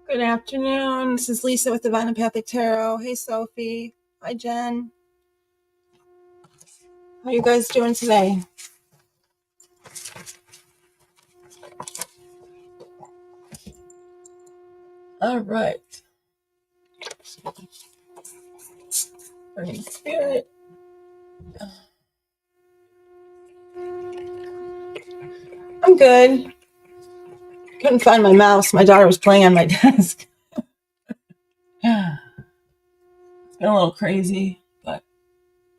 Good afternoon. This is Lisa with Devine Empathic Tarot. Hey, Sophie. Hi, Jen. How you guys doing today? All right. Burning Spirit. I'm good. Couldn't find my mouse. My daughter was playing on my desk. It's been a little crazy, but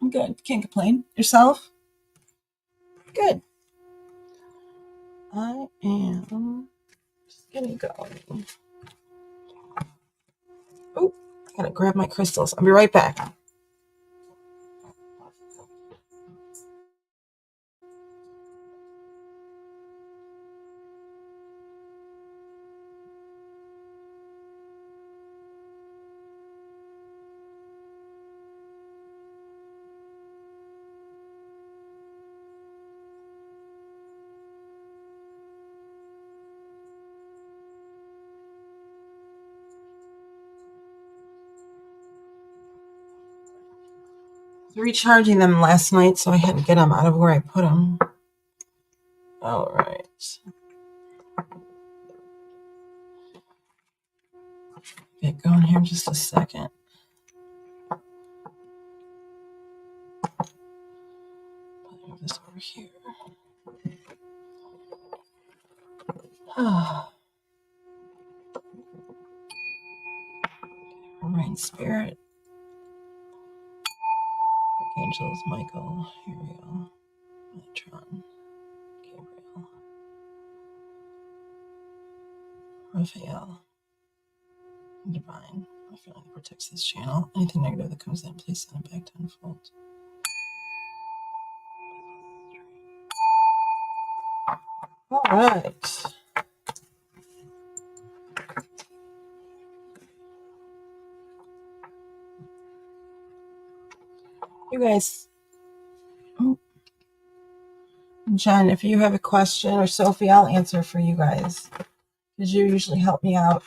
I'm good. Can't complain. Yourself? Good. I am just getting going. Oh, I gotta grab my crystals. I'll be right back. Recharging them last night, so I had to get them out of where I put them. All right. Get going here in just a second. Move this over here. Rain Spirit. Archangels, Michael, Ariel, Metatron, Gabriel, Raphael, and Devine. I feel like it protects this channel. Anything negative that comes in, please send it back tenfold. All right. You guys, Jen, if you have a question, or Sophie, I'll answer for you guys, because you usually help me out,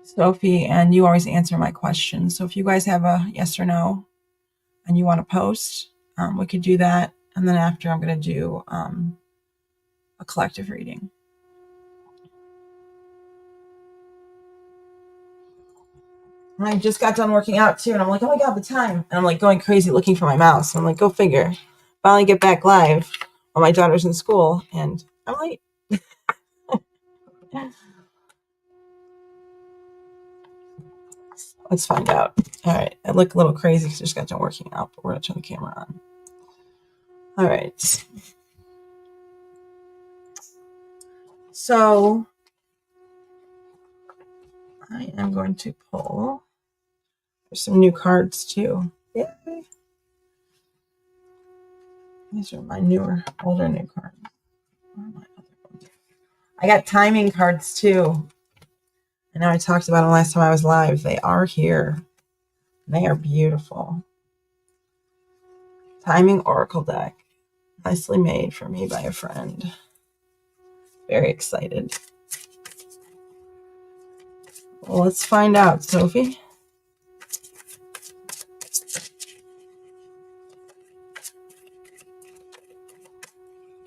Sophie, and you always answer my questions. So if you guys have a yes or no and you want to post, we could do that. And then after, I'm going to do a collective reading. And I just got done working out too, and I'm like, oh my god, the time. And I'm like going crazy looking for my mouse. And I'm like, go figure. Finally get back live while my daughter's in school, and I'm late. Let's find out. All right, I look a little crazy because I just got done working out, but we're gonna turn the camera on. All right. So I am going to pull. There's some new cards too. Yay. These are my older new cards. I got timing cards too. I know I talked about them last time I was live. They are here. They are beautiful. Timing Oracle deck. Nicely made for me by a friend. Very excited. Well, let's find out, Sophie.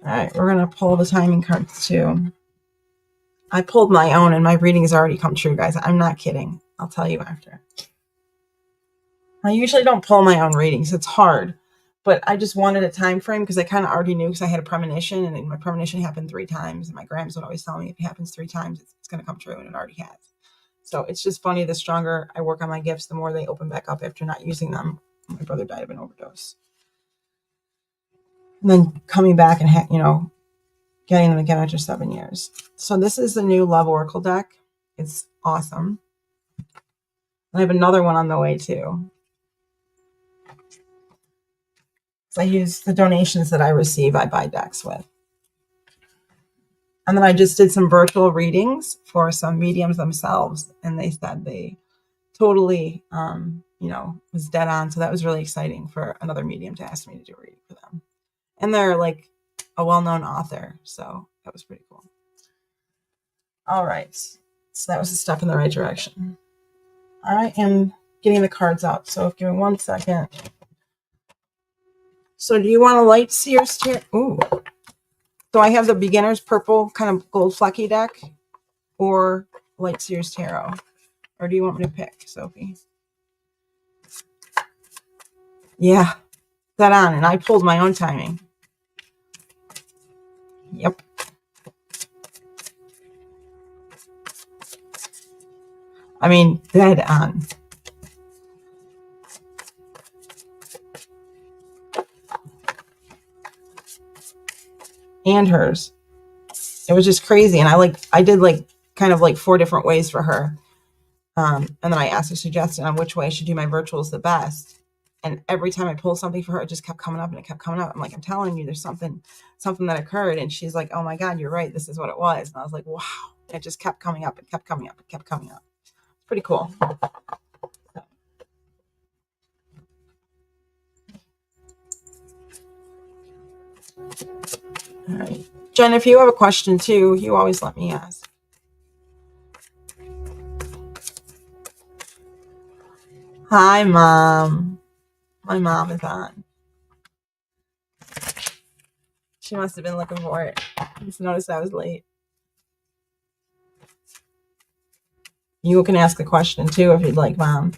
All right, we're going to pull the timing cards too. I pulled my own and my reading has already come true, guys. I'm not kidding. I'll tell you after. I usually don't pull my own readings. It's hard. But I just wanted a time frame because I kind of already knew because I had a premonition, and my premonition happened 3 times. And my grams would always tell me if it happens 3 times, it's going to come true, and it already has. So it's just funny. The stronger I work on my gifts, the more they open back up after not using them. My brother died of an overdose. And then coming back and, getting them again after 7 years. So this is the new Love Oracle deck. It's awesome. And I have another one on the way too. So I use the donations that I receive, I buy decks with. And then I just did some virtual readings for some mediums themselves. And they said they totally, was dead on. So that was really exciting for another medium to ask me to do a reading for them. And they're like a well-known author. So that was pretty cool. All right. So that was a step in the right direction. I am getting the cards out. So give me 1 second. So do you want a light Sears tarot? Ooh. So I have the beginner's purple kind of gold flecky deck or light Sears tarot. Or do you want me to pick, Sophie? Yeah, that on. And I pulled my own timing. Yep. I mean, dead on. And hers. It was just crazy. And I did like kind of like 4 different ways for her. And then I asked her suggestion on which way I should do my virtuals the best. And every time I pulled something for her, it just kept coming up and it kept coming up. I'm like, I'm telling you, there's something that occurred. And she's like, oh my God, you're right. This is what it was. And I was like, wow. It just kept coming up. It kept coming up. It kept coming up. It's pretty cool. All right. Jen, if you have a question too, you always let me ask. Hi, Mom. My mom is on. She must have been looking for it. I just noticed I was late. You can ask a question too if you'd like, Mom.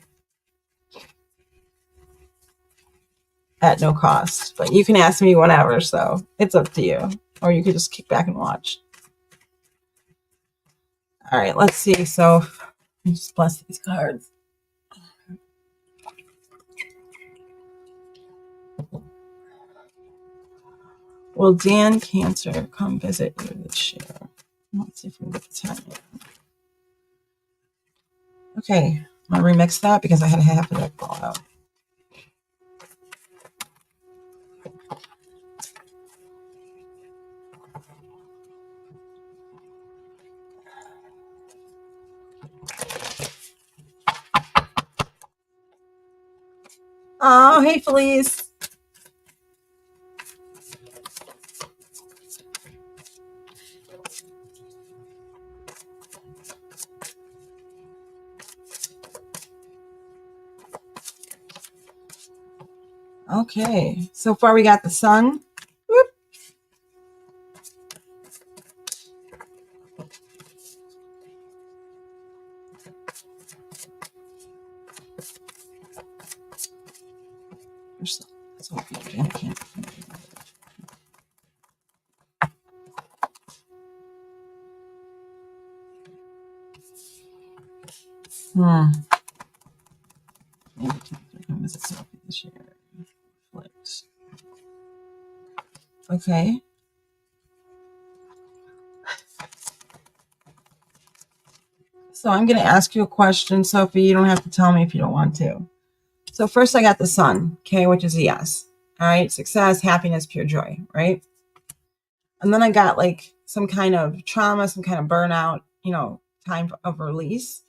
At no cost. But you can ask me whenever, so it's up to you. Or you could just kick back and watch. All right, let's see. So let me just bless these cards. Will Dan Cancer come visit you this year? Let's see if we can get the time. Okay, I'm going to remix that because I had half of that fall out. Oh, hey, Felice. Okay, so far we got the sun. Whoop. Maybe come visit Sophie this year. Flips. Okay. So I'm going to ask you a question, Sophie. You don't have to tell me if you don't want to. So first I got the sun, okay, which is a yes. All right, success, happiness, pure joy, right? And then I got like some kind of trauma, some kind of burnout, time of release,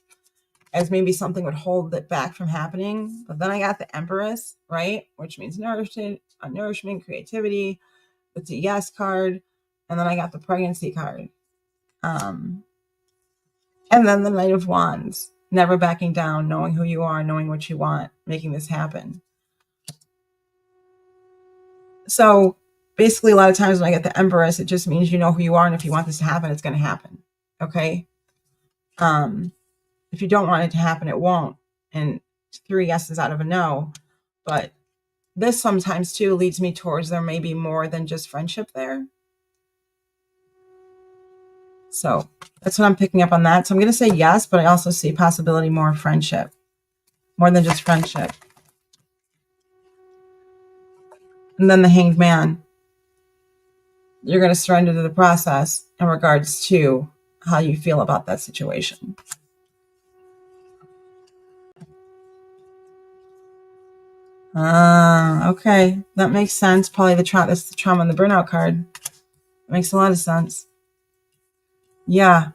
as maybe something would hold it back from happening. But then I got the Empress, right, which means nourishment, creativity. It's a yes card. And then I got the pregnancy card. And then the Knight of Wands, never backing down, knowing who you are, knowing what you want, making this happen. So basically, a lot of times when I get the Empress, it just means you know who you are, and if you want this to happen, it's going to happen. Okay. If you don't want it to happen, it won't. And 3 yeses out of a no. But this sometimes too leads me towards there may be more than just friendship there. So that's what I'm picking up on that. So I'm going to say yes, but I also see possibility more friendship, more than just friendship. And then the Hanged Man. You're going to surrender to the process in regards to how you feel about that situation. Okay. That makes sense. Probably that's the trauma and the burnout card. It makes a lot of sense. Yeah.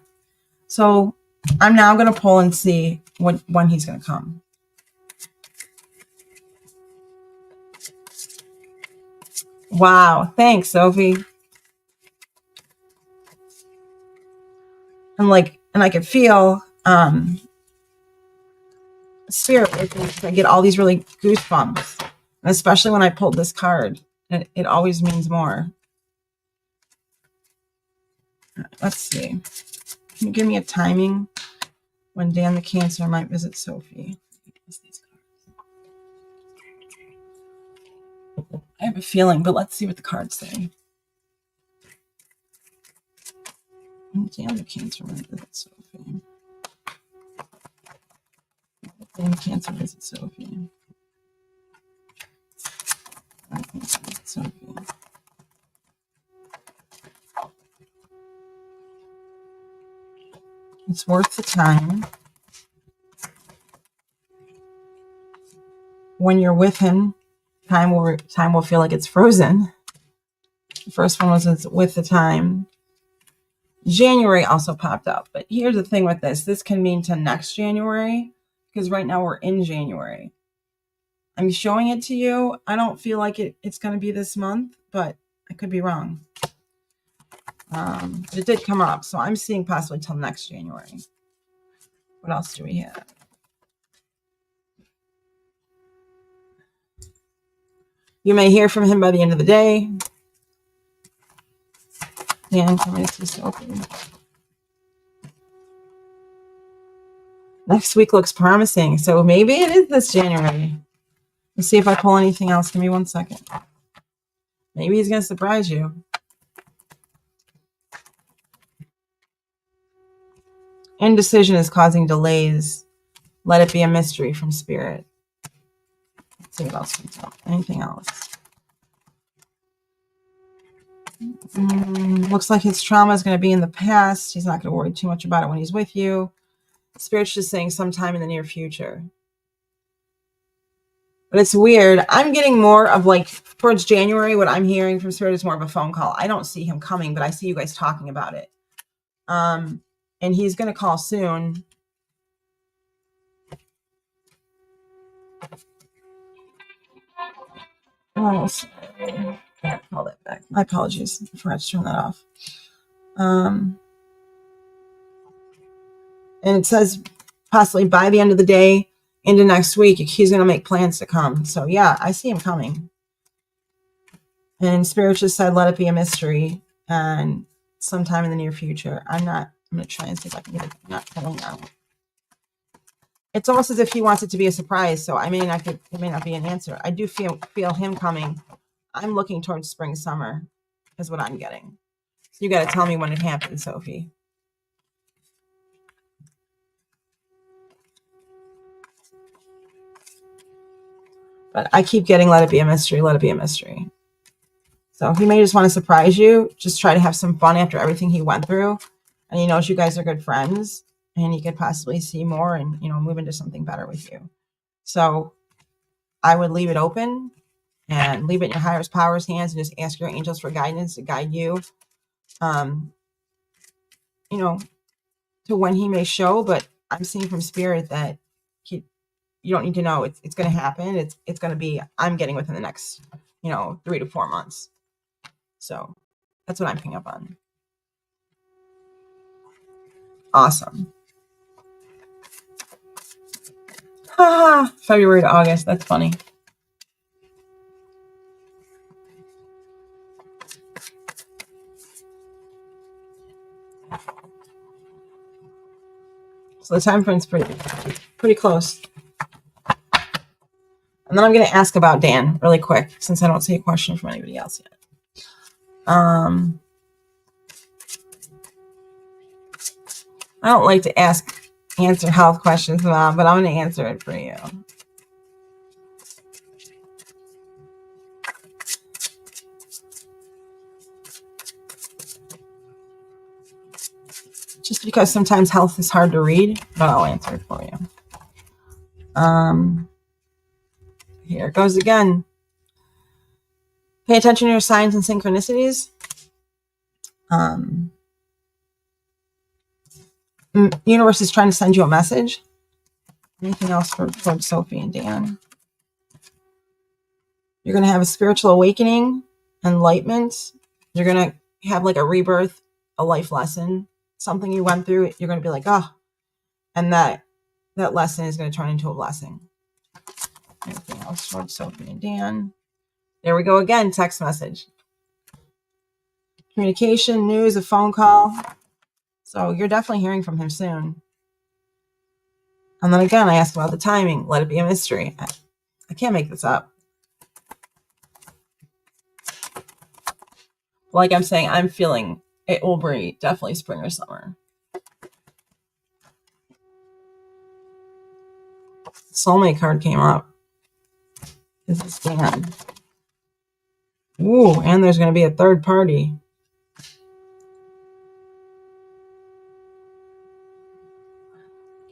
So I'm now going to pull and see when he's going to come. Wow. Thanks, Sophie. And I could feel spirit. I get all these really goosebumps, and especially when I pulled this card. It always means more. Let's see. Can you give me a timing when Dan the Cancer might visit Sophie? I have a feeling, but let's see what the cards say. Dan the Cancer might visit Sophie. Dan the Cancer visit Sophie. Sophie. It's worth the time. When you're with him, time will feel like it's frozen. The first one was it's with the time. January also popped up, but here's the thing with this. This can mean to next January, because right now we're in January. I'm showing it to you. I don't feel like it's going to be this month, but I could be wrong. But it did come up, so I'm seeing possibly till next January. What else do we have? You may hear from him by the end of the day. Dan coming to Sophie. Next week looks promising, so maybe it is this January. Let's see if I pull anything else. Give me 1 second. Maybe he's going to surprise you. Indecision is causing delays. Let it be a mystery from Spirit. Let's see what else comes up. Anything else? Looks like his trauma is going to be in the past. He's not going to worry too much about it when he's with you. Spirit's just saying sometime in the near future. But it's weird. I'm getting more of towards January, what I'm hearing from Spirit is more of a phone call. I don't see him coming, but I see you guys talking about it. And he's going to call soon. Oh, sorry. I call that back. My apologies. I forgot to turn that off. And it says possibly by the end of the day into next week, he's going to make plans to come. So yeah, I see him coming. And Spirit just said, let it be a mystery. And sometime in the near future. I'm going to try and see if I can get it not pulling out. It's almost as if he wants it to be a surprise. So it may not be an answer. I do feel him coming. I'm looking towards spring, summer is what I'm getting. So you got to tell me when it happens, Sophie. But I keep getting, let it be a mystery, let it be a mystery. So he may just want to surprise you, just try to have some fun after everything he went through. And he knows you guys are good friends and he could possibly see more and, move into something better with you. So I would leave it open and leave it in your higher power's hands and just ask your angels for guidance to guide you, to when he may show. But I'm seeing from Spirit that you don't need to know. It's going to happen. It's going to be, I'm getting within the next, 3 to 4 months. So that's what I'm picking up on. Awesome. February to August. That's funny. So the time frame's pretty close. And then I'm going to ask about Dan really quick, since I don't see a question from anybody else yet. I don't like to answer health questions, Mom, but I'm going to answer it for you. Just because sometimes health is hard to read, but I'll answer it for you. Here it goes again. Pay attention to your signs and synchronicities. Universe is trying to send you a message. Anything else for Sophie and Dan? You're going to have a spiritual awakening, enlightenment. You're going to have like a rebirth, a life lesson. something you went through, you're going to be like, oh, and that lesson is going to turn into a blessing. Anything else for Sophie and Dan? There we go again, text message. Communication, news, a phone call. So you're definitely hearing from him soon. And then again, I asked about the timing. Let it be a mystery. I can't make this up. Like I'm saying, I'm feeling it will be definitely spring or summer. Soulmate card came up. This is Dan. Ooh, and there's going to be a third party.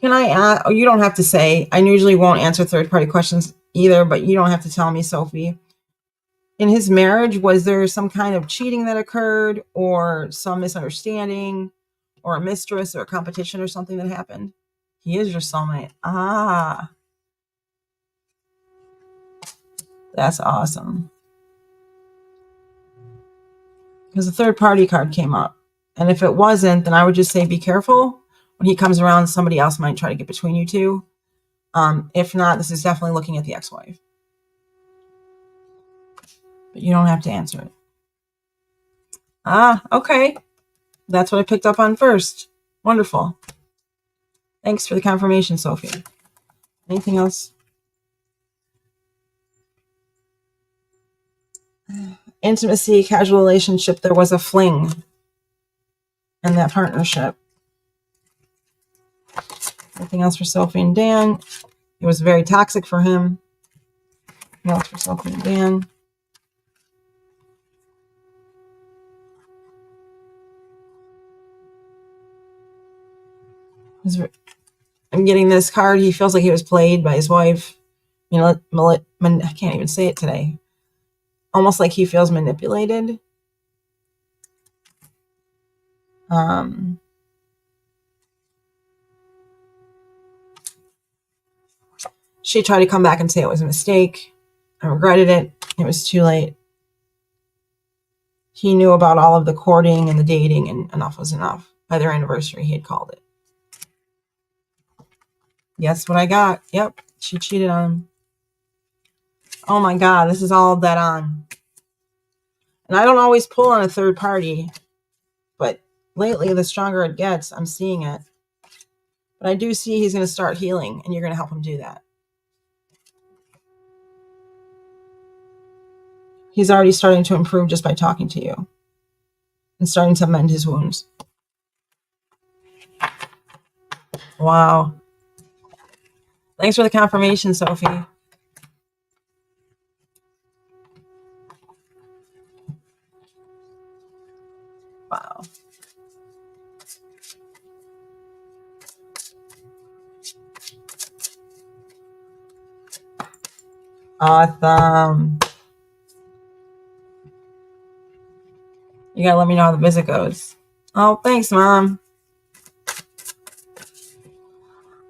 Can I ask? Oh, you don't have to say. I usually won't answer third party questions either, but you don't have to tell me, Sophie. In his marriage, was there some kind of cheating that occurred, or some misunderstanding, or a mistress, or a competition, or something that happened? He is your soulmate. Ah, that's awesome. Because the third party card came up. And if it wasn't, then I would just say be careful. When he comes around, somebody else might try to get between you two. If not, this is definitely looking at the ex-wife. But you don't have to answer it. Ah, okay. That's what I picked up on first. Wonderful. Thanks for the confirmation, Sophie. Anything else? Intimacy, casual relationship. There was a fling in that partnership. Anything else for Sophie and Dan? It was very toxic for him. Anything else for Sophie and Dan? I'm getting this card. He feels like he was played by his wife. You know, I can't even say it today. Almost like he feels manipulated. She tried to come back and say it was a mistake. I regretted it. It was too late. He knew about all of the courting and the dating, and enough was enough. By their anniversary, he had called it. Yes, what I got. Yep, she cheated on him. Oh my God, this is all dead on. And I don't always pull on a third party, but lately, the stronger it gets, I'm seeing it. But I do see he's going to start healing, and you're going to help him do that. He's already starting to improve just by talking to you and starting to mend his wounds. Wow. Thanks for the confirmation, Sophie. Wow. Awesome. You gotta let me know how the visit goes. Oh, thanks, Mom.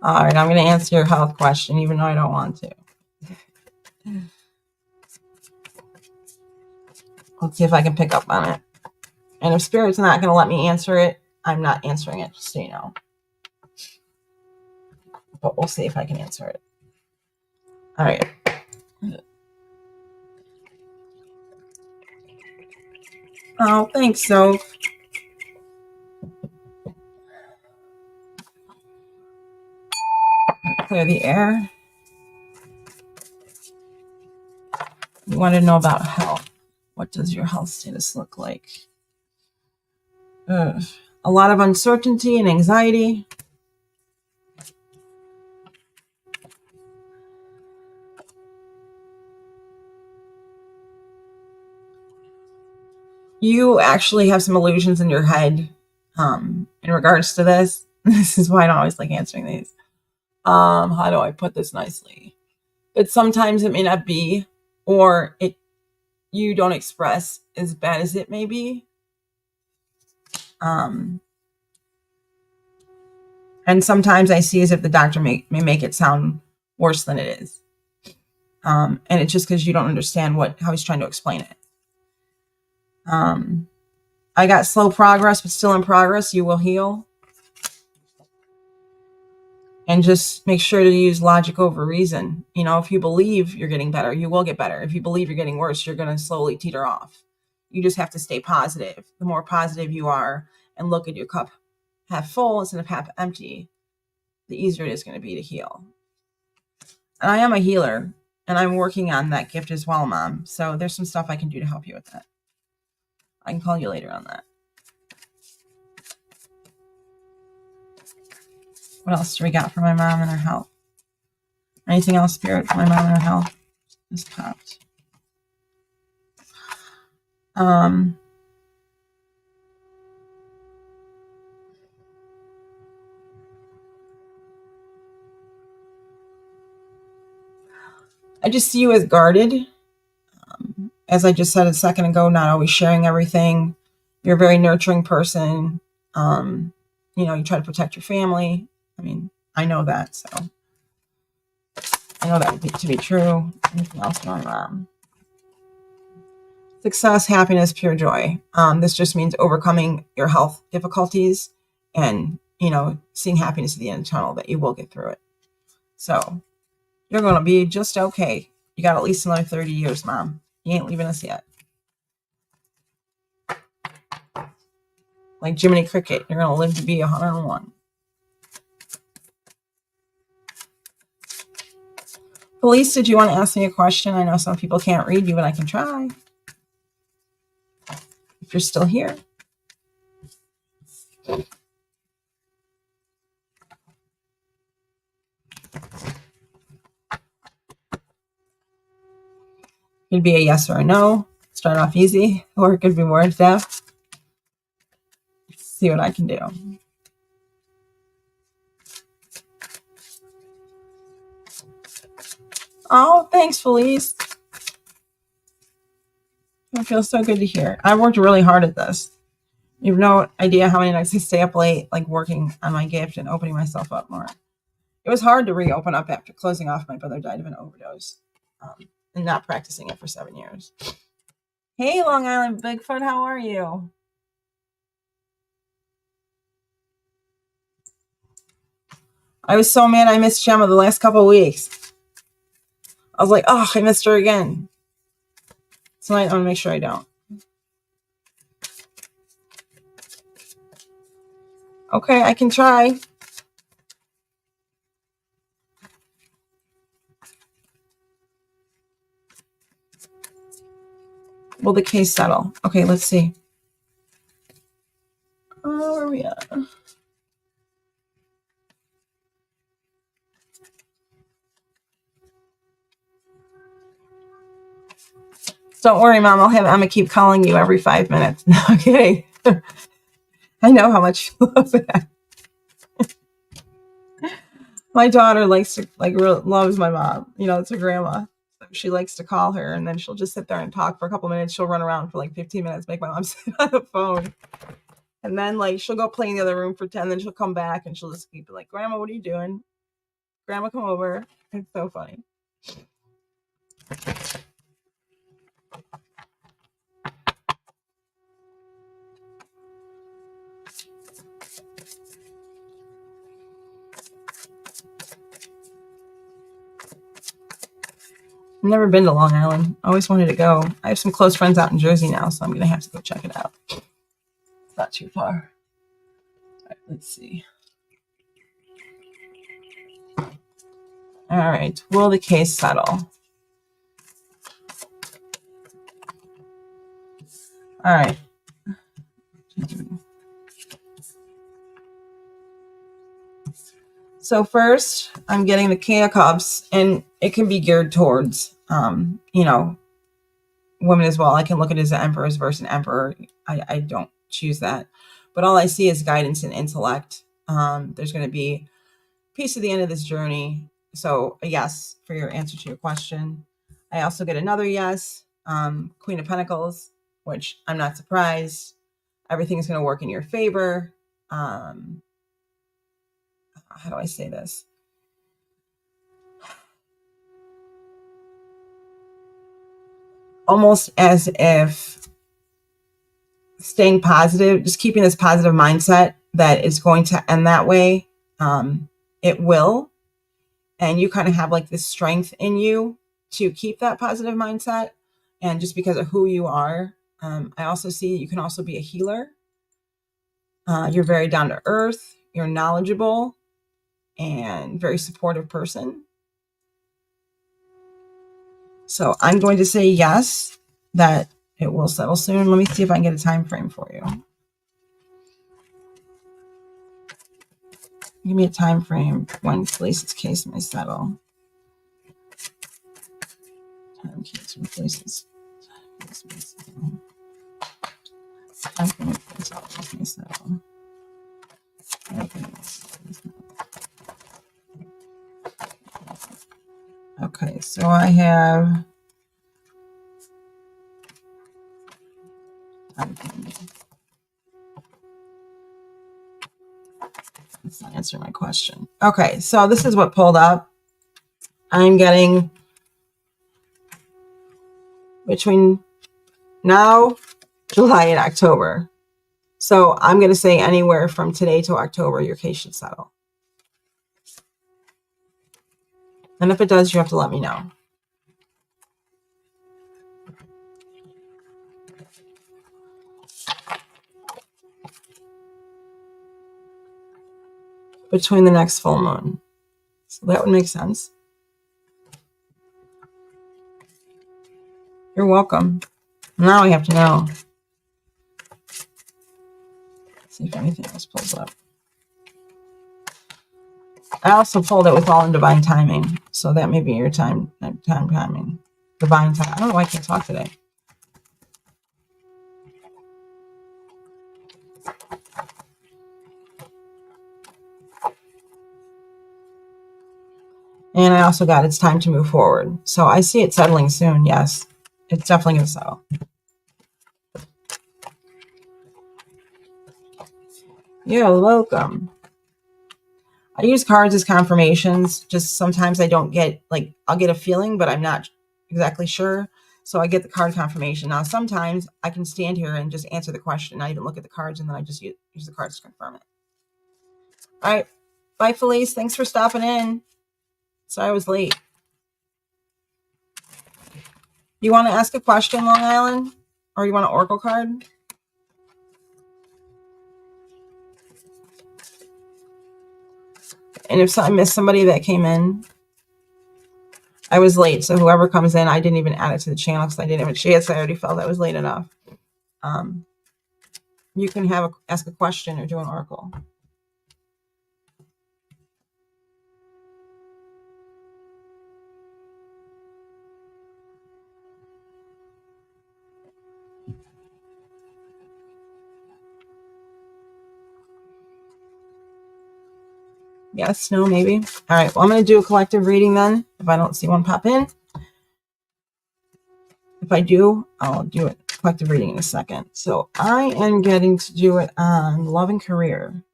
All right, I'm gonna answer your health question, even though I don't want to. Let's see if I can pick up on it. And if Spirit's not gonna let me answer it, I'm not answering it, just so you know. But we'll see if I can answer it. All right. Oh, thanks, Soph. Clear the air. You want to know about health. What does your health status look like? A lot of uncertainty and anxiety. You actually have some illusions in your head in regards to this. This is why I don't always like answering these. How do I put this nicely? But sometimes it may not be, or you don't express as bad as it may be. And sometimes I see as if the doctor may make it sound worse than it is. And it's just because you don't understand how he's trying to explain it. I got slow progress, but still in progress. You will heal. And just make sure to use logic over reason. You know, if you believe you're getting better, you will get better. If you believe you're getting worse, you're going to slowly teeter off. You just have to stay positive. The more positive you are and look at your cup half full instead of half empty, the easier it is going to be to heal. And I am a healer, and I'm working on that gift as well, Mom. So there's some stuff I can do to help you with that. I can call you later on that. What else do we got for my mom and her health? Anything else, Spirit, for my mom and her health? Just popped. I just see you as guarded. As I just said a second ago, not always sharing everything. You're a very nurturing person. You know, you try to protect your family. I mean, I know that, so I know that to be true. Anything else going on? Success, happiness, pure joy. This just means overcoming your health difficulties and, you know, seeing happiness at the end of the tunnel, that you will get through it. So you're going to be just okay. You got at least another 30 years, Mom. You ain't leaving us yet. Like Jiminy Cricket, you're going to live to be 101. Felice, did you want to ask me a question? I know some people can't read you, but I can try. If you're still here. It could be a yes or a no. Start off easy, or it could be more in depth. See what I can do. Oh, thanks, Felice. It feels so good to hear. I worked really hard at this. You have no idea how many nights I stay up late, like working on my gift and opening myself up more. It was hard to reopen up after closing off. My brother died of an overdose, and not practicing it for 7 years. Hey, Long Island Bigfoot, how are you? I was so mad I missed Gemma the last couple of weeks. I was like, oh, I missed her again. Tonight, I'm going to make sure I don't. Okay, I can try. Will the case settle? Okay, let's see. Oh, where are we at? Don't worry, Mom. I'm gonna keep calling you every 5 minutes. Okay. I know how much you love that. My daughter loves my mom. You know, it's her grandma. So she likes to call her, and then she'll just sit there and talk for a couple minutes. She'll run around for like 15 minutes, make my mom sit on the phone. And then like she'll go play in the other room for 10, then she'll come back and she'll just keep like, Grandma, what are you doing? Grandma, come over. It's so funny. I've never been to Long Island. I always wanted to go. I have some close friends out in Jersey now, so I'm going to have to go check it out. It's not too far. All right, let's see. All right. Will the case settle? All right. So first, I'm getting the King of Cups, and it can be geared towards, you know, women as well. I can look at it as an Empress versus an Emperor. I don't choose that. But all I see is guidance and intellect. There's going to be peace at the end of this journey. So a yes for your answer to your question. I also get another yes, Queen of Pentacles, which I'm not surprised. Everything is going to work in your favor. How do I say this? Almost as if staying positive, just keeping this positive mindset that is going to end that way. It will. And you kind of have like this strength in you to keep that positive mindset. And just because of who you are, I also see you can also be a healer. You're very down to earth. You're knowledgeable and very supportive person. So I'm going to say yes, that it will settle soon. Let me see if I can get a time frame for you. Give me a time frame when Felice's case may settle. Time case when Felice's case may settle. Time frame when Felice's case may settle. Okay, so I have that's not answering my question. Okay, so this is what pulled up. I'm getting between now, July, and October. So I'm going to say anywhere from today to October, your case should settle. And if it does, you have to let me know. Between the next full moon. So that would make sense. You're welcome. Now I have to know. Let's see if anything else pulls up. I also pulled it with all in divine timing. So that may be your timing. Divine time. I don't know why I can't talk today. And I also got it's time to move forward. So I see it settling soon. Yes, it's definitely going to settle. You're welcome. I use cards as confirmations. Just sometimes I don't get, like, I'll get a feeling, but I'm not exactly sure. So I get the card confirmation. Now, sometimes I can stand here and just answer the question. I even look at the cards and then I just use the cards to confirm it. All right. Bye, Felice. Thanks for stopping in. Sorry I was late. You want to ask a question, Long Island? Or you want an oracle card? And if I missed somebody that came in, I was late. So whoever comes in, I didn't even add it to the channel because I didn't have a chance. I already felt I was late enough. You can ask a question or do an oracle. Yes, no, maybe. All right, well, I'm going to do a collective reading then, if I don't see one pop in. If I do, I'll do a collective reading in a second. So I am getting to do it on love and career.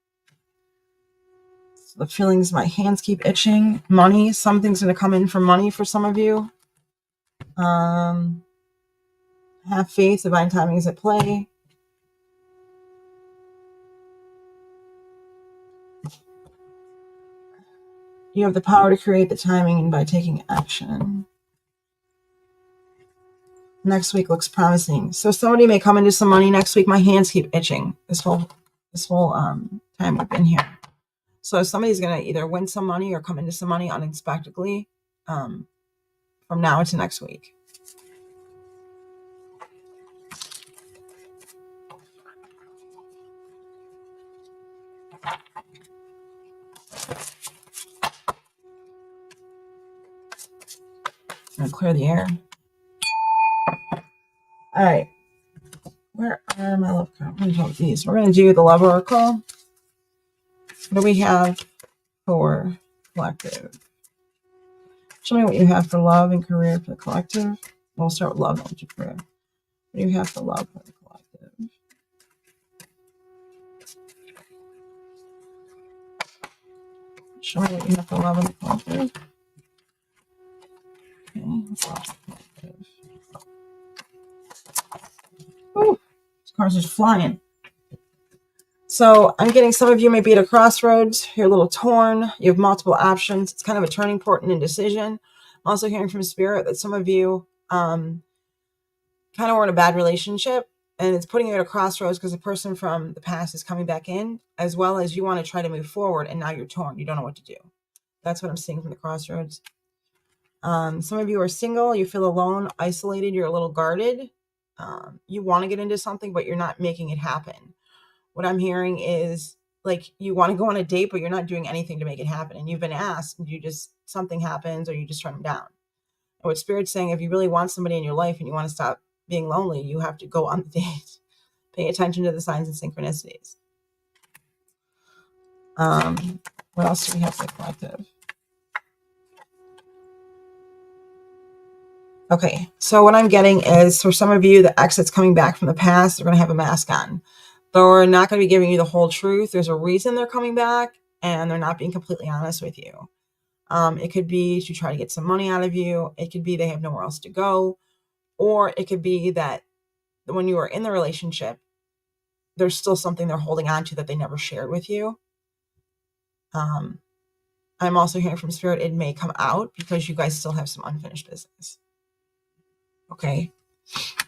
So the feelings, my hands keep itching. Money, something's going to come in for money for some of you. Have faith, divine timing is at play. You have the power to create the timing by taking action. Next week looks promising. So somebody may come into some money next week. My hands keep itching this whole time we've been here. So somebody's going to either win some money or come into some money unexpectedly from now into next week. I'm going to clear the air. All right. Where are my love cards? I'm going to do these. We're going to do the love oracle. What do we have for collective? Show me what you have for love and career for the collective. We'll start with love and career. What do you have for love for the collective? Show me what you have for love and the collective. Okay, let's love the collective. Ooh, it's Cards are just flying. So I'm getting some of you may be at a crossroads. You're a little torn. You have multiple options. It's kind of a turning point in a decision. I'm also hearing from Spirit that some of you kind of were in a bad relationship, and it's putting you at a crossroads because the person from the past is coming back in, as well as you want to try to move forward, and now you're torn. You don't know what to do. That's what I'm seeing from the crossroads. Some of you are single. You feel alone, isolated. You're a little guarded. You want to get into something, but you're not making it happen. What I'm hearing is like you want to go on a date, but you're not doing anything to make it happen. And you've been asked, and something happens, or you just turn them down. And what Spirit's saying, if you really want somebody in your life and you want to stop being lonely, you have to go on the date. Pay attention to the signs and synchronicities. What else do we have for the collective? Okay, so what I'm getting is for some of you, the ex that's coming back from the past, they're going to have a mask on. They're not going to be giving you the whole truth. There's a reason they're coming back, and they're not being completely honest with you. It could be to try to get some money out of you. It could be they have nowhere else to go. Or it could be that when you were in the relationship, there's still something they're holding on to that they never shared with you. I'm also hearing from Spirit, it may come out because you guys still have some unfinished business. Okay.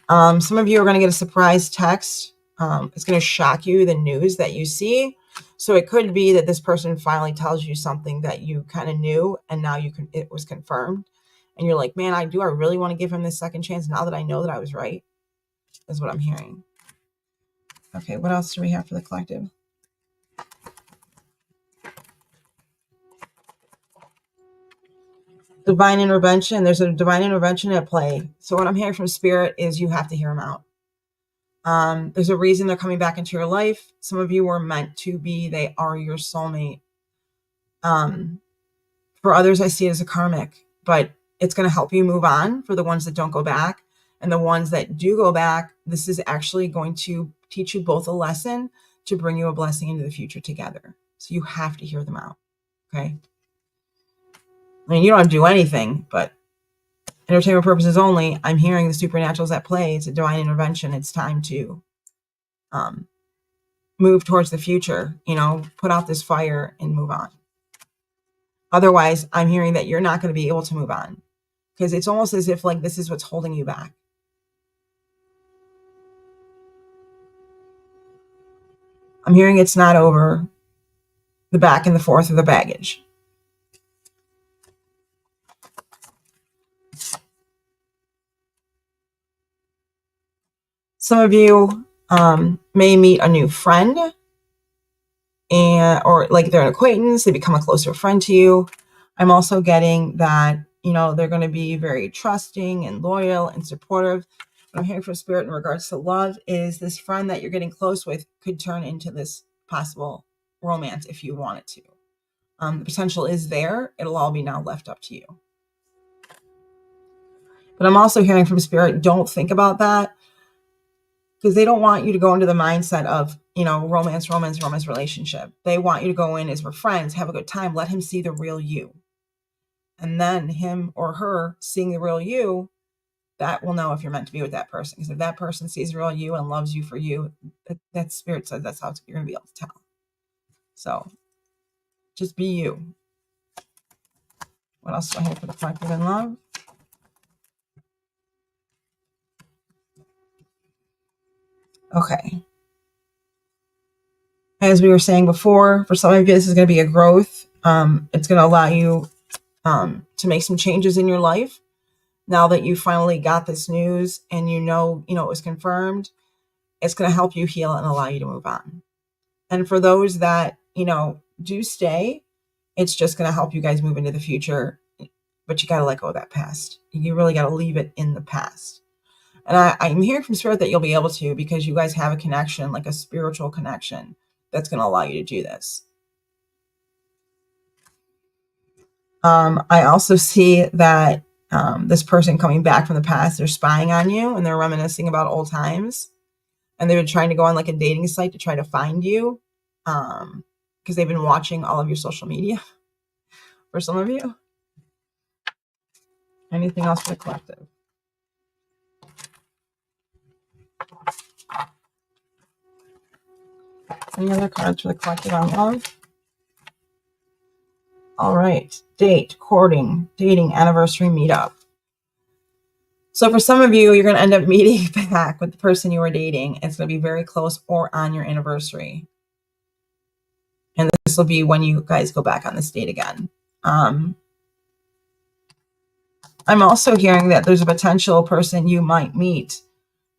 Some of you are going to get a surprise text. It's going to shock you, the news that you see. So it could be that this person finally tells you something that you kind of knew, and now it was confirmed. And you're like, man, I really want to give him this second chance now that I know that I was right, is what I'm hearing. Okay, what else do we have for the collective? Divine intervention. There's a divine intervention at play. So what I'm hearing from Spirit is you have to hear them out. There's a reason they're coming back into your life. Some of you were meant to be. They are your soulmate. For others, I see it as a karmic, but it's going to help you move on for the ones that don't go back. And the ones that do go back, this is actually going to teach you both a lesson to bring you a blessing into the future together. So you have to hear them out. Okay. I mean, you don't have to do anything, but entertainment purposes only. I'm hearing the supernaturals at play. It's a divine intervention. It's time to move towards the future, put out this fire and move on. Otherwise, I'm hearing that you're not going to be able to move on because it's almost as if like this is what's holding you back. I'm hearing it's not over the back and the forth of the baggage. Some of you may meet a new friend, or like they're an acquaintance, they become a closer friend to you. I'm also getting that, they're going to be very trusting and loyal and supportive. What I'm hearing from Spirit in regards to love is this friend that you're getting close with could turn into this possible romance if you want it to. The potential is there. It'll all be now left up to you. But I'm also hearing from Spirit, don't think about that, because they don't want you to go into the mindset of, romance relationship. They want you to go in as we're friends, have a good time, let him see the real you. And then him or her seeing the real you, that will know if you're meant to be with that person. Because if that person sees the real you and loves you for you, that Spirit says that's how you're going to be able to tell. So just be you. What else do I have for the collective in love? Okay. As we were saying before, for some of you, this is going to be a growth. It's going to allow you to make some changes in your life. Now that you finally got this news and it was confirmed, it's going to help you heal and allow you to move on. And for those that, do stay, it's just going to help you guys move into the future. But you got to let go of that past. You really got to leave it in the past. And I'm hearing from Spirit that you'll be able to, because you guys have a connection, like a spiritual connection, that's going to allow you to do this. I also see that this person coming back from the past, they're spying on you and they're reminiscing about old times. And they've been trying to go on like a dating site to try to find you, because they've been watching all of your social media for some of you. Anything else for the collective? Any other cards for the collective on love? All right. Date, courting, dating, anniversary, meetup. So for some of you, you're going to end up meeting back with the person you were dating. It's going to be very close or on your anniversary. And this will be when you guys go back on this date again. I'm also hearing that there's a potential person you might meet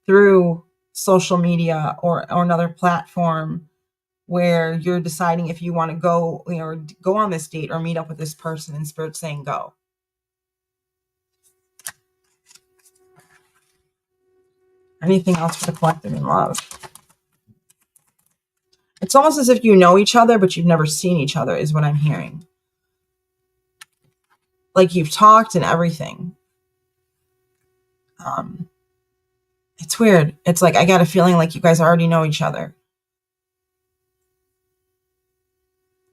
through social media or another platform where you're deciding if you want to go, or go on this date or meet up with this person, and Spirit's saying go. Anything else for the collective in love? It's almost as if you know each other, but you've never seen each other, is what I'm hearing. Like you've talked and everything. It's weird. It's like I got a feeling like you guys already know each other,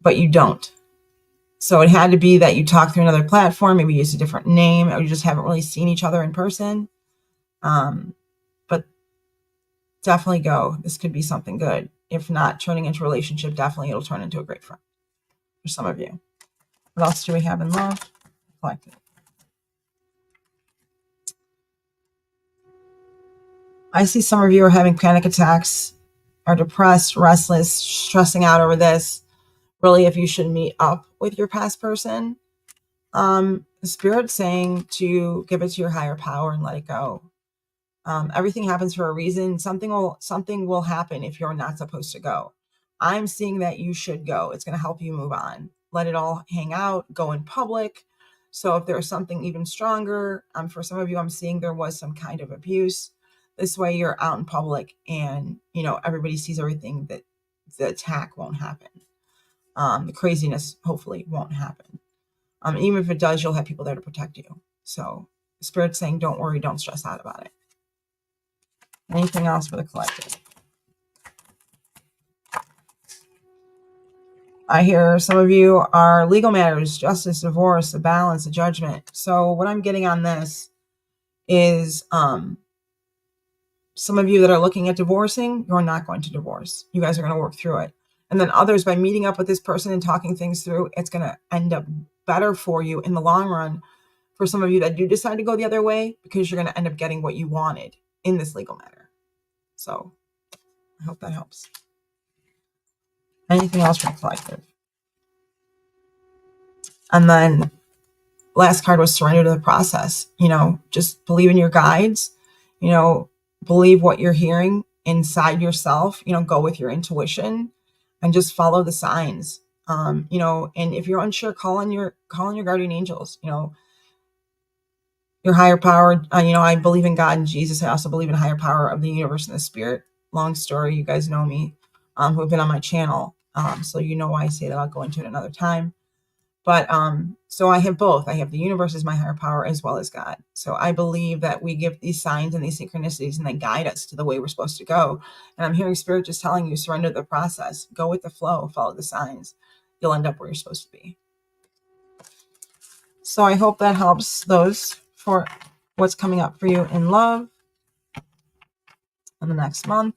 but you don't. So it had to be that you talked through another platform, maybe use a different name, or you just haven't really seen each other in person. But definitely go. This could be something good. If not turning into a relationship, definitely it'll turn into a great friend for some of you. What else do we have in love? Collective. I see some of you are having panic attacks, are depressed, restless, stressing out over this. Really, if you should meet up with your past person. The Spirit's saying to give it to your higher power and let it go. Everything happens for a reason. Something will happen if you're not supposed to go. I'm seeing that you should go. It's going to help you move on. Let it all hang out. Go in public. So if there's something even stronger, for some of you, I'm seeing there was some kind of abuse. This way you're out in public and, everybody sees everything, that the attack won't happen. The craziness hopefully won't happen. Even if it does, you'll have people there to protect you. So Spirit's saying, don't worry, don't stress out about it. Anything else for the collective? I hear some of you are legal matters, justice, divorce, a balance, a judgment. So what I'm getting on this is some of you that are looking at divorcing, you're not going to divorce. You guys are going to work through it. And then others, by meeting up with this person and talking things through, it's going to end up better for you in the long run. For some of you that do decide to go the other way, because you're going to end up getting what you wanted in this legal matter. So I hope that helps. Anything else from collective? And then last card was surrender to the process. Just believe in your guides, believe what you're hearing inside yourself, go with your intuition and just follow the signs. And if you're unsure, call on your guardian angels, your higher power. I believe in God and Jesus. I also believe in higher power of the universe and the spirit. Long story. You guys know me, who have been on my channel. So you know why I say that. I'll go into it another time. But so I have both. I have the universe as my higher power as well as God. So I believe that we give these signs and these synchronicities and they guide us to the way we're supposed to go. And I'm hearing Spirit just telling you, surrender to the process, go with the flow, follow the signs. You'll end up where you're supposed to be. So I hope that helps those for what's coming up for you in love in the next month.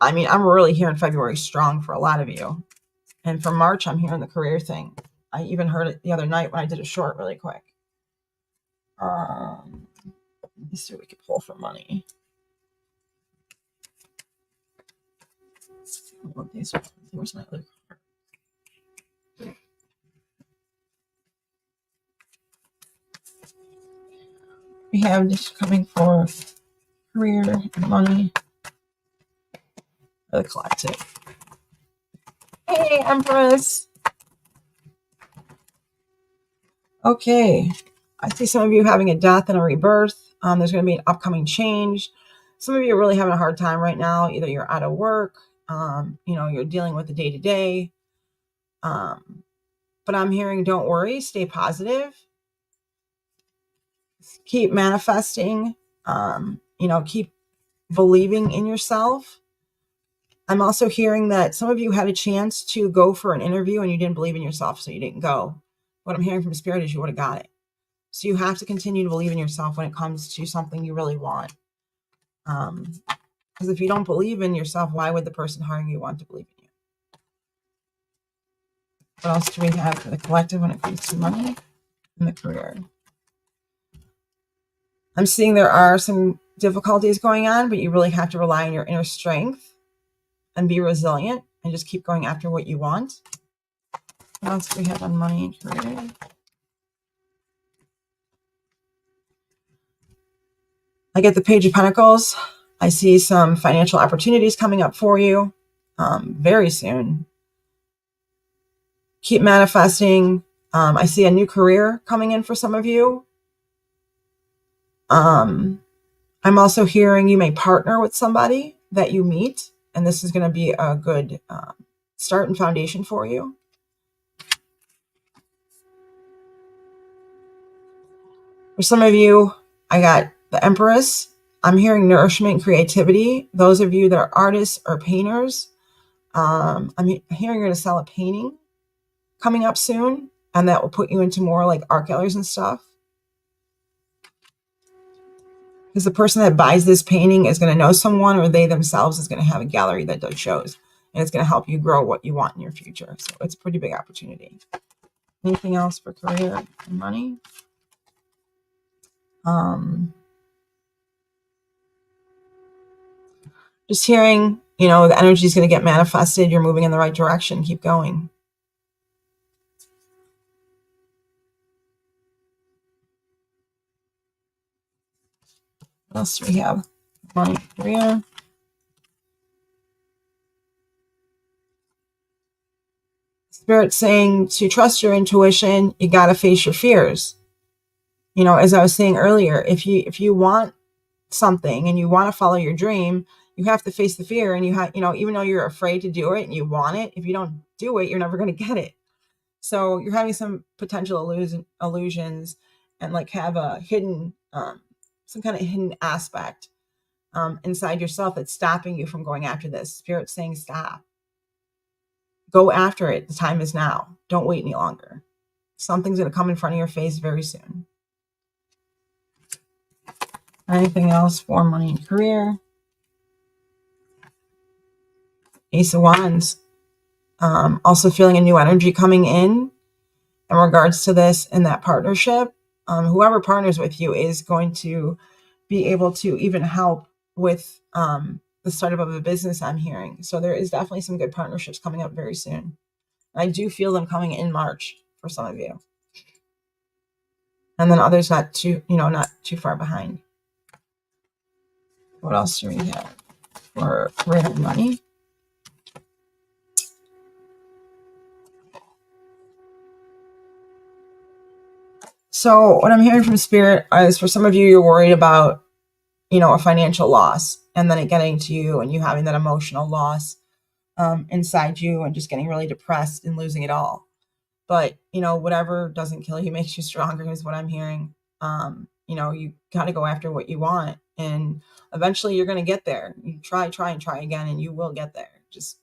I mean, I'm really hearing February strong for a lot of you. And for March, I'm hearing the career thing. I even heard it the other night when I did a short really quick. Let me see what we could pull for money. Where's my other card? We have this coming for career and money. The collective. Hey, Empress. Okay. I see some of you having a death and a rebirth. There's going to be an upcoming change. Some of you are really having a hard time right now. Either you're out of work, you're dealing with the day-to-day. But I'm hearing, don't worry, stay positive. Keep manifesting. Keep believing in yourself. I'm also hearing that some of you had a chance to go for an interview and you didn't believe in yourself, so you didn't go. What I'm hearing from Spirit is you would have got it. So you have to continue to believe in yourself when it comes to something you really want. Because if you don't believe in yourself, why would the person hiring you want to believe in you? What else do we have for the collective when it comes to money and the career? I'm seeing there are some difficulties going on, but you really have to rely on your inner strength and be resilient and just keep going after what you want. What else do we have on money and career? I get the Page of Pentacles. I see some financial opportunities coming up for you very soon. Keep manifesting. I see a new career coming in for some of you. I'm also hearing you may partner with somebody that you meet, and this is going to be a good start and foundation for you. For some of you, I got the Empress. I'm hearing nourishment and creativity. Those of you that are artists or painters, I'm hearing you're going to sell a painting coming up soon, and that will put you into more like art galleries and stuff. Because the person that buys this painting is going to know someone, or they themselves is going to have a gallery that does shows, and it's going to help you grow what you want in your future. So it's a pretty big opportunity. Anything else for career and money? Just hearing, the energy is going to get manifested. You're moving in the right direction. Keep going. What else do we have? Money, career. Spirit saying to trust your intuition. You got to face your fears. As I was saying earlier, if you want something and you want to follow your dream, you have to face the fear, and even though you're afraid to do it and you want it, if you don't do it, you're never going to get it. So you're having some potential illusions and like have a hidden, some kind of hidden aspect inside yourself that's stopping you from going after this. Spirit's saying stop. Go after it. The time is now. Don't wait any longer. Something's going to come in front of your face very soon. Anything else for money and career? Ace of Wands. Also feeling a new energy coming in regards to this and that partnership. Whoever partners with you is going to be able to even help with the startup of a business, I'm hearing. So there is definitely some good partnerships coming up very soon. I do feel them coming in March for some of you. And then others not too far behind. What else do we have for career and money? So what I'm hearing from Spirit is for some of you, you're worried about, a financial loss, and then it getting to you and you having that emotional loss inside you and just getting really depressed and losing it all. But, whatever doesn't kill you makes you stronger is what I'm hearing. You got to go after what you want, and eventually you're going to get there. You try again, and you will get there. Just,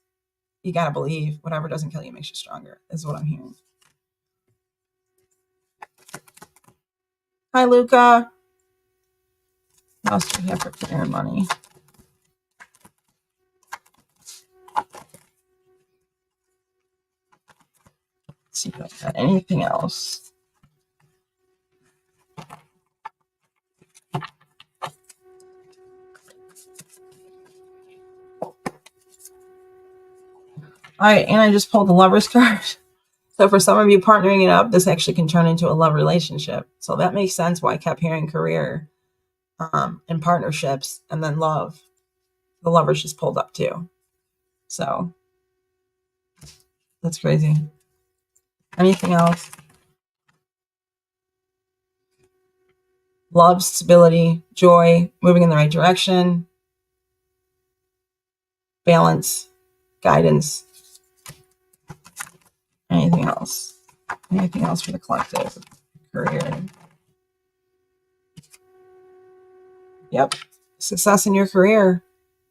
you got to believe whatever doesn't kill you makes you stronger is what I'm hearing. Hi, Luca. What else do we have for career and money? Let's see if I got anything else. All right, and I just pulled the Lover's card. So for some of you partnering it up, this actually can turn into a love relationship. So that makes sense why I kept hearing career and partnerships, and then love. The Lover's just pulled up too. So that's crazy. Anything else? Love, stability, joy, moving in the right direction, balance, guidance. Anything else? Anything else for the collective? Career. Yep. Success in your career.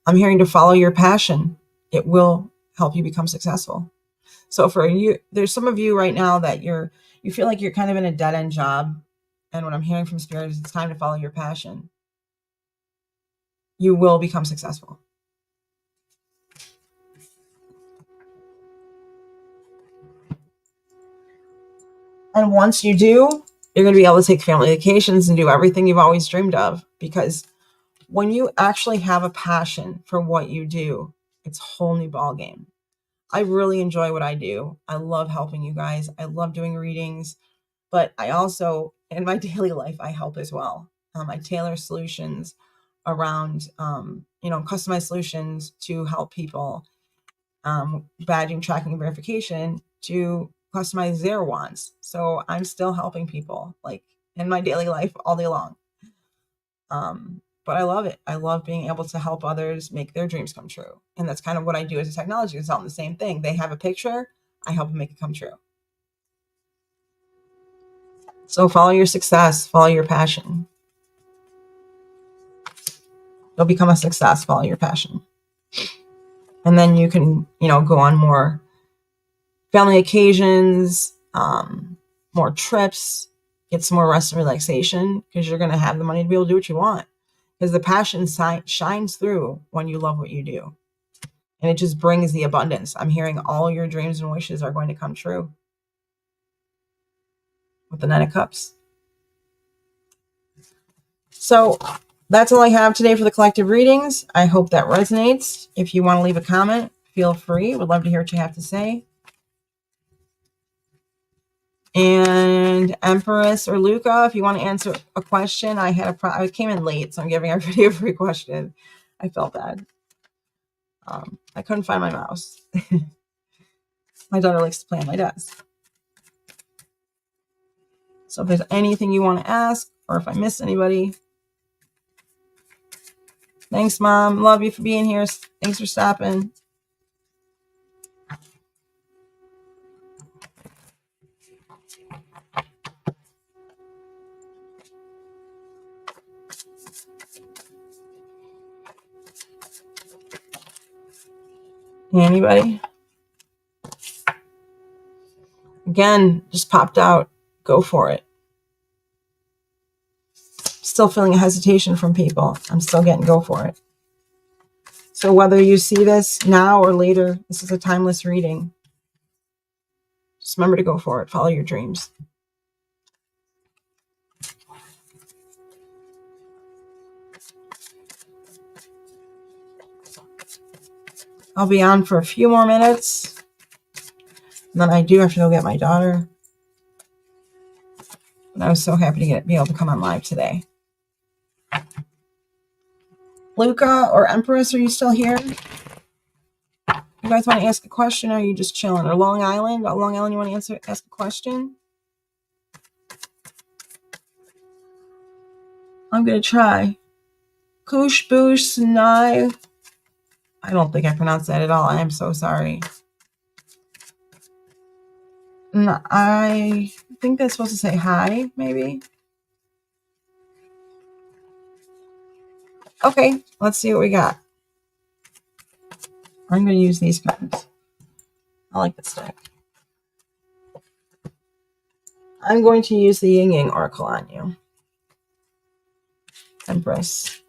I'm hearing to follow your passion. It will help you become successful. So for you, there's some of you right now that you feel like you're kind of in a dead-end job. And what I'm hearing from Spirit is it's time to follow your passion. You will become successful. And once you do, you're going to be able to take family vacations and do everything you've always dreamed of. Because when you actually have a passion for what you do, it's a whole new ballgame. I really enjoy what I do. I love helping you guys. I love doing readings, but I also, in my daily life, I help as well. I tailor solutions around, customized solutions to help people, badging, tracking, and verification to customize their wants. So I'm still helping people like in my daily life all day long. But I love it. I love being able to help others make their dreams come true. And that's kind of what I do as a technology consultant. The same thing. They have a picture, I help them make it come true. So follow your success, follow your passion. You'll become a success, follow your passion. And then you can, go on more family occasions, more trips, get some more rest and relaxation, because you're going to have the money to be able to do what you want. Because the passion shines through when you love what you do. And it just brings the abundance. I'm hearing all your dreams and wishes are going to come true with the Nine of Cups. So that's all I have today for the collective readings. I hope that resonates. If you want to leave a comment, feel free. Would love to hear what you have to say. And Empress or Luca, if you want to answer a question, I came in late, so I'm giving everybody a free question. I felt bad. I couldn't find my mouse. My daughter likes to play on my desk. So if there's anything you want to ask, or if I missed anybody, thanks, Mom. Love you for being here. Thanks for stopping. Anybody? Again, just popped out. Go for it. Still feeling a hesitation from people. I'm still getting go for it. So whether you see this now or later, this is a timeless reading. Just remember to go for it. Follow your dreams. I'll be on for a few more minutes. And then I do have to go get my daughter. But I was so happy to be able to come on live today. Luca or Empress, are you still here? You guys want to ask a question, or are you just chilling? Or Long Island? Long Island, you want to ask a question? I'm going to try. Kush Boosh Sinai. I don't think I pronounced that at all. I am so sorry. No, I think that's supposed to say hi, maybe. Okay, let's see what we got. I'm going to use these cards. I like this deck. I'm going to use the Yin Yang Oracle on you. Empress.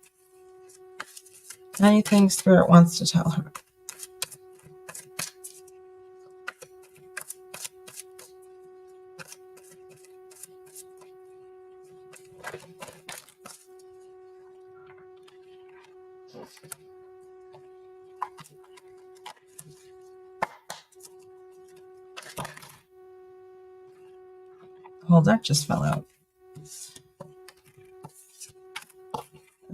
Anything Spirit wants to tell her. The whole deck just fell out.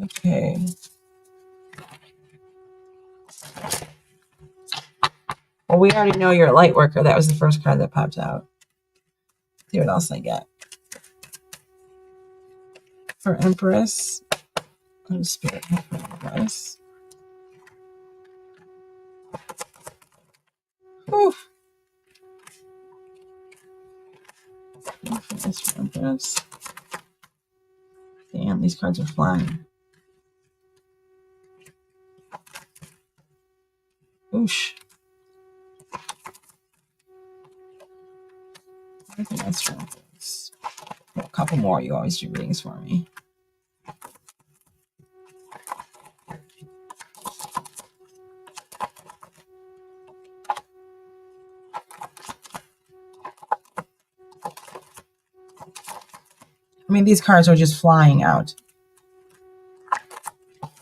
Okay. Well, we already know you're a light worker. That was the first card that popped out. See what else I get. For Empress. Spirit for Empress. Oof. For Empress. Damn, these cards are flying. Oosh. I think that's for Empress. A couple more. You always do readings for me. I mean, these cards are just flying out.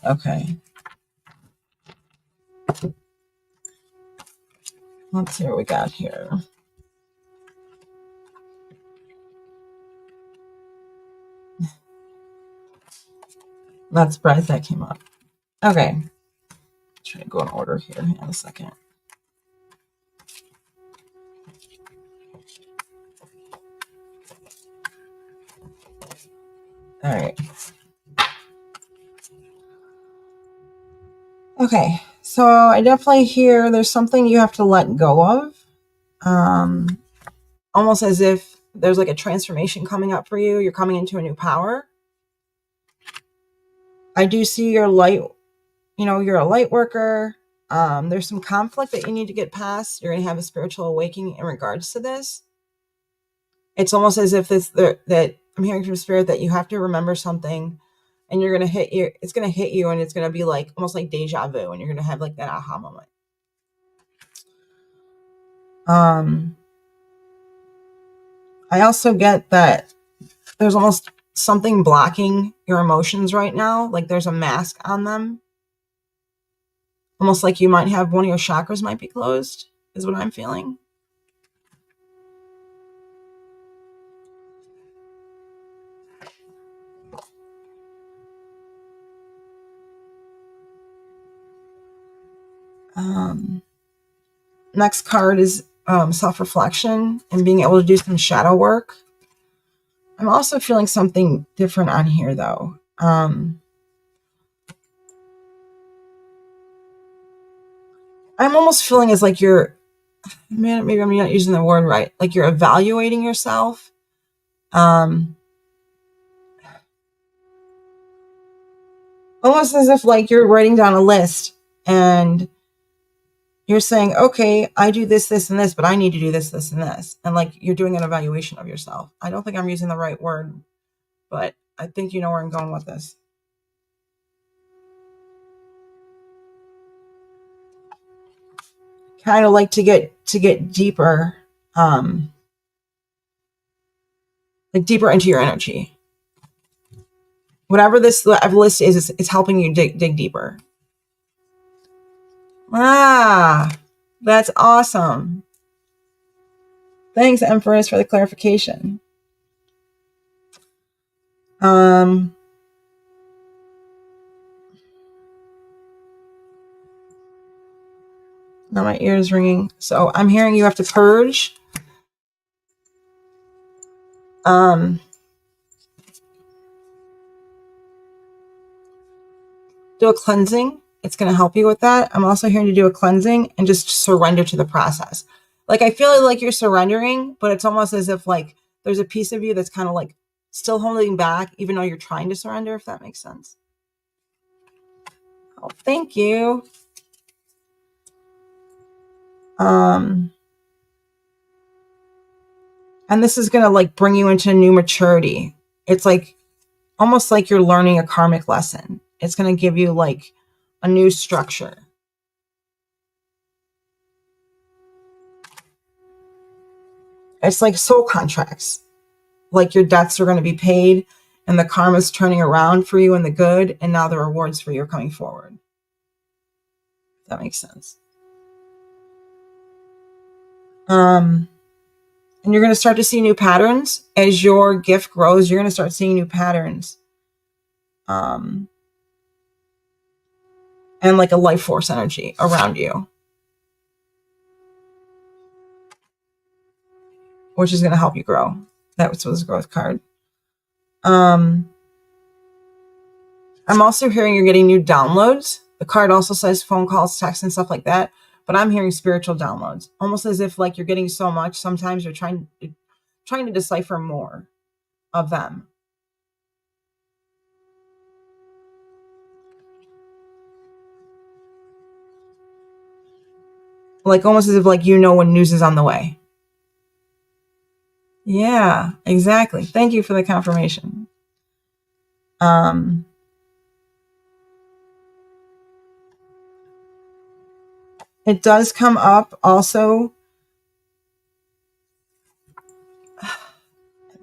Okay. Let's see what we got here. Not surprised that came up. Okay. Try to go in order here. Hang on a second. All right. Okay. So I definitely hear there's something you have to let go of. Almost as if there's like a transformation coming up for you. You're coming into a new power. I do see your light. You know, you're a light worker. There's some conflict that you need to get past. You're going to have a spiritual awakening in regards to this. It's almost as if that I'm hearing from Spirit that you have to remember something, and you're going to hit you. It's going to hit you, and it's going to be like almost like deja vu, and you're going to have like that aha moment. I also get that there's almost something blocking your emotions right now. Like there's a mask on them. Almost like you might have one of your chakras might be closed, is what I'm feeling. Next card is self-reflection and being able to do some shadow work. I'm also feeling something different on here, though. I'm almost feeling as like you're, man, maybe I'm not using the word right. Like you're evaluating yourself. Almost as if like you're writing down a list and you're saying, okay, I do this, this, and this, but I need to do this, this, and this. And like you're doing an evaluation of yourself. I don't think I'm using the right word, but I think you know where I'm going with this. Kind of like to get deeper, like deeper into your energy. Whatever this list is, it's helping you dig deeper. Ah, that's awesome. Thanks, Empress, for the clarification. Now my ears ringing. So I'm hearing you have to purge. Do a cleansing. It's going to help you with that. I'm also hearing to do a cleansing and just surrender to the process. Like I feel like you're surrendering, but it's almost as if like there's a piece of you that's kind of like still holding back, even though you're trying to surrender, if that makes sense. Oh, thank you. And this is going to like bring you into a new maturity. It's like almost like you're learning a karmic lesson. It's going to give you like a new structure. It's like soul contracts. Like your debts are going to be paid and the karma's turning around for you in the good. And now the rewards for you are coming forward. If that makes sense. And you're going to start to see new patterns as your gift grows. You're going to start seeing new patterns. And like a life force energy around you, which is going to help you grow. That was the growth card. I'm also hearing you're getting new downloads. The card also says phone calls, texts, and stuff like that. But I'm hearing spiritual downloads, almost as if like you're getting so much. Sometimes you're trying to decipher more of them. Like almost as if like you know when news is on the way. Yeah, exactly. Thank you for the confirmation. It does come up also. I'm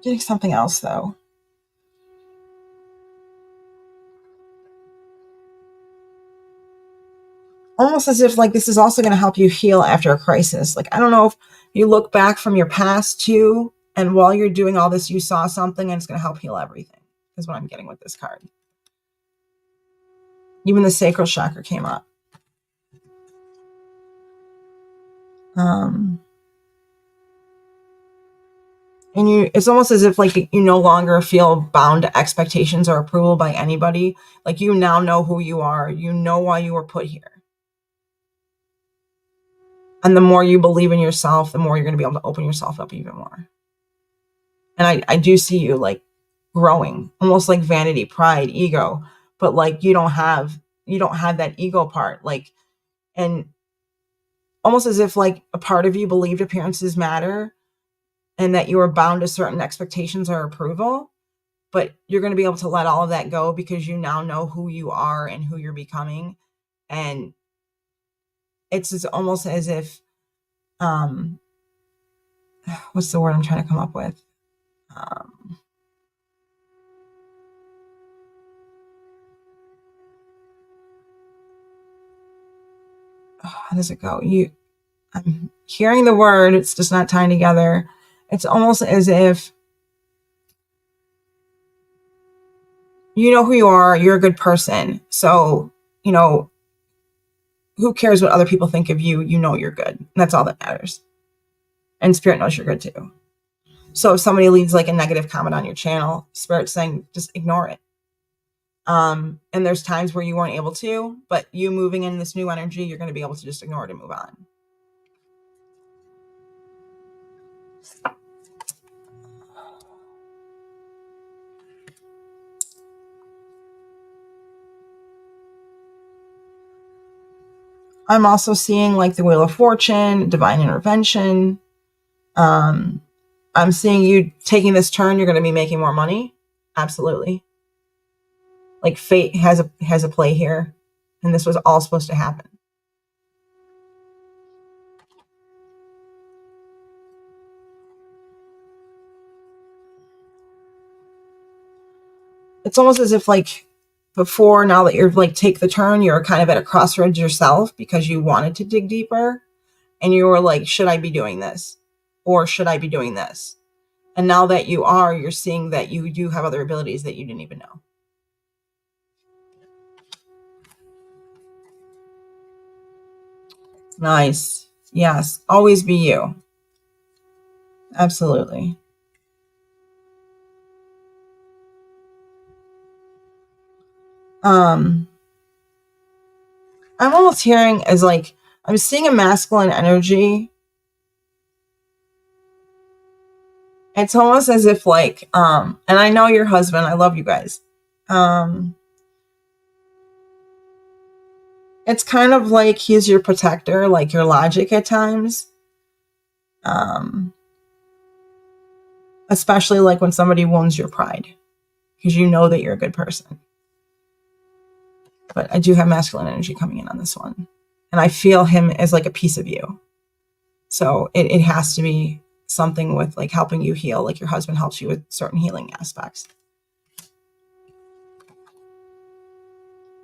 getting something else though. almost as if like this is also going to help you heal after a crisis. Like, I don't know if you look back from your past too, and while you're doing all this, you saw something and it's going to help heal everything, is what I'm getting with this card. Even the sacral chakra came up. And it's almost as if like you no longer feel bound to expectations or approval by anybody. Like, you now know who you are. You know why you were put here. And the more you believe in yourself, the more you're going to be able to open yourself up even more. And I do see you like growing, almost like vanity, pride, ego, but like you don't have that ego part. Like, and almost as if like a part of you believed appearances matter and that you were bound to certain expectations or approval, but you're going to be able to let all of that go because you now know who you are and who you're becoming. And it's almost as if, what's the word I'm trying to come up with? How does it go? I'm hearing the word, it's just not tying together. It's almost as if you know who you are, you're a good person. So, who cares what other people think of you? You know you're good. And that's all that matters. And Spirit knows you're good too. So if somebody leaves like a negative comment on your channel, Spirit's saying just ignore it. And there's times where you weren't able to, but you moving in this new energy, you're going to be able to just ignore it and move on. I'm also seeing like the Wheel of Fortune, divine intervention. I'm seeing you taking this turn. You're going to be making more money. Absolutely. Like fate has a play here, and this was all supposed to happen. It's almost as if like before, now that you're like take the turn, you're kind of at a crossroads yourself because you wanted to dig deeper and you were like, should I be doing this? Or should I be doing this? And now that you are, you're seeing that you do have other abilities that you didn't even know. Nice. Yes. Always be you. Absolutely. I'm almost hearing as like, I'm seeing a masculine energy. It's almost as if like, and I know your husband, I love you guys. It's kind of like he's your protector, like your logic at times. Especially like when somebody wounds your pride, because you know that you're a good person. But I do have masculine energy coming in on this one. And I feel him as like a piece of you. So it has to be something with like helping you heal, like your husband helps you with certain healing aspects.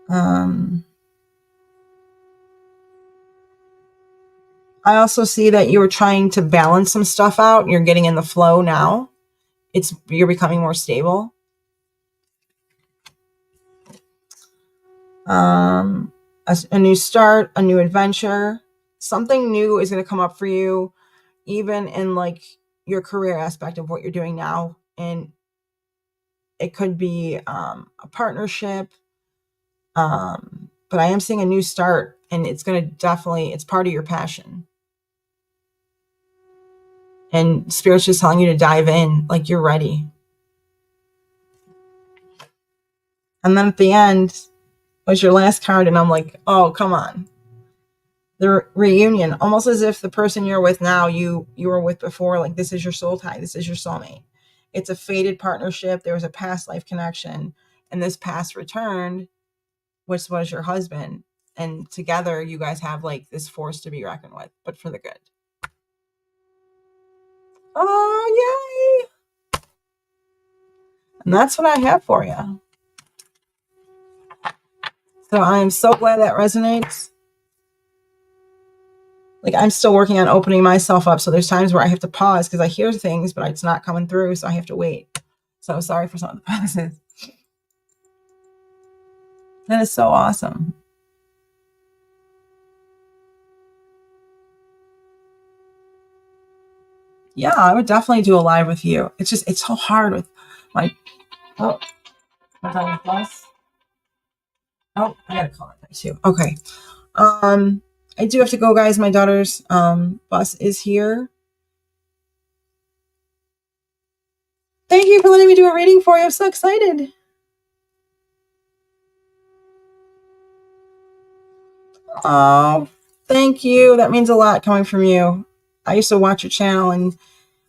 I also see that you were trying to balance some stuff out and you're getting in the flow now. You're becoming more stable. A new start, a new adventure, something new is going to come up for you, even in like your career aspect of what you're doing now. And it could be a partnership. But I am seeing a new start, and it's going to definitely, it's part of your passion. And Spirit's just telling you to dive in, like you're ready. And then at the end was your last card, and I'm like, oh, come on. The reunion, almost as if the person you're with now, you were with before, like this is your soul tie, this is your soulmate. It's a fated partnership. There was a past life connection, and this past returned, which was your husband. And together you guys have like this force to be reckoned with, but for the good. Oh, yay. And that's what I have for you. So I am so glad that resonates. like I'm still working on opening myself up. So there's times where I have to pause because I hear things, but it's not coming through. So I have to wait. So sorry for some of the pauses. That is so awesome. Yeah, I would definitely do a live with you. It's just, it's so hard with my, oh, my bus. Oh, I gotta call it too. Okay. I do have to go, guys. My daughter's bus is here. Thank you for letting me do a reading for you. I'm so excited. Oh, thank you. That means a lot coming from you. I used to watch your channel and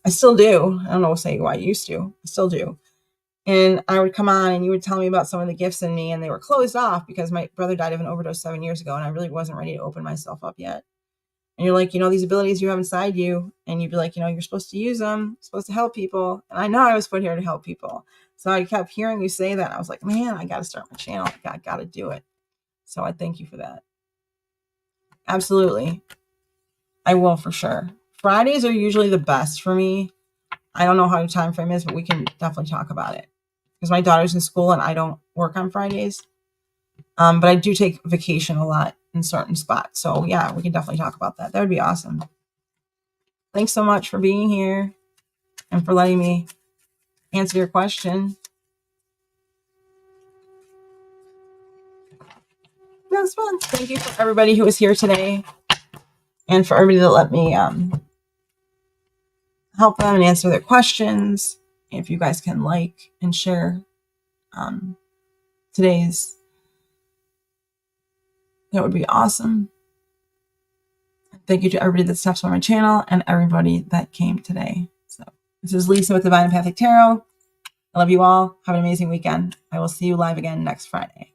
I still do. I don't know say why I used to. I still do. And I would come on and you would tell me about some of the gifts in me, and they were closed off because my brother died of an overdose 7 years ago and I really wasn't ready to open myself up yet. And you're like, these abilities you have inside you, and you'd be like, you're supposed to use them, you're supposed to help people. And I know I was put here to help people. So I kept hearing you say that. I was like, man, I got to start my channel. I got to do it. So I thank you for that. Absolutely. I will for sure. Fridays are usually the best for me. I don't know how your time frame is, but we can definitely talk about it because my daughter's in school and I don't work on Fridays. But I do take vacation a lot in certain spots. So yeah, we can definitely talk about that. That would be awesome. Thanks so much for being here and for letting me answer your question. That was fun. Thank you for everybody who was here today and for everybody that let me help them and answer their questions. If you guys can like and share today's, that would be awesome. Thank you to everybody that stops on my channel and everybody that came today. So this is Lisa with Devine Empathic Tarot. I love you all. Have an amazing weekend. I will see you live again next Friday.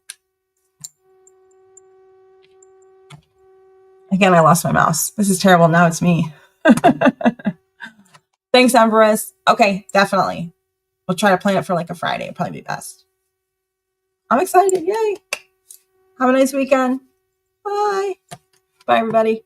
Again, I lost my mouse. This is terrible. Now it's me. Thanks, Empress. Okay, definitely. We'll try to plan it for like a Friday. It'll probably be best. I'm excited. Yay. Have a nice weekend. Bye. Bye, everybody.